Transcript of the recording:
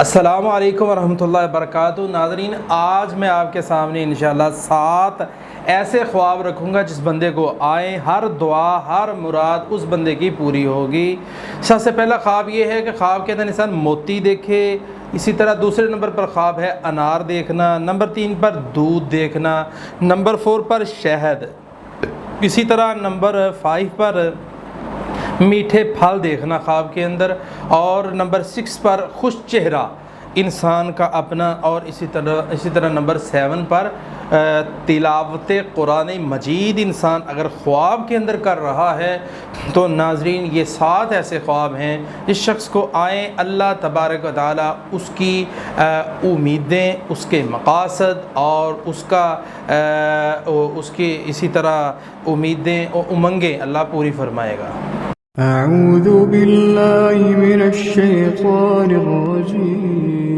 السلام علیکم ورحمۃ اللہ وبرکاتہ۔ ناظرین، آج میں آپ کے سامنے انشاءاللہ 7 ایسے خواب رکھوں گا جس بندے کو آئیں ہر دعا ہر مراد اس بندے کی پوری ہوگی۔ سب سے پہلا خواب یہ ہے کہ خواب کے اندر انسان موتی دیکھے، اسی طرح دوسرے نمبر پر خواب ہے انار دیکھنا، نمبر 3 پر دودھ دیکھنا، نمبر 4 پر شہد، اسی طرح نمبر 5 پر میٹھے پھل دیکھنا خواب کے اندر، اور نمبر 6 پر خوش چہرہ انسان کا اپنا، اور اسی طرح نمبر 7 پر تلاوت قرآن مجید انسان اگر خواب کے اندر کر رہا ہے تو ناظرین یہ 7 ایسے خواب ہیں جس شخص کو آئیں اللہ تبارک و تعالیٰ اس کی امیدیں، اس کے مقاصد اور اس کی اسی طرح امیدیں اور امنگیں اللہ پوری فرمائے گا۔ اعوذ باللہ من الشیطان الرجیم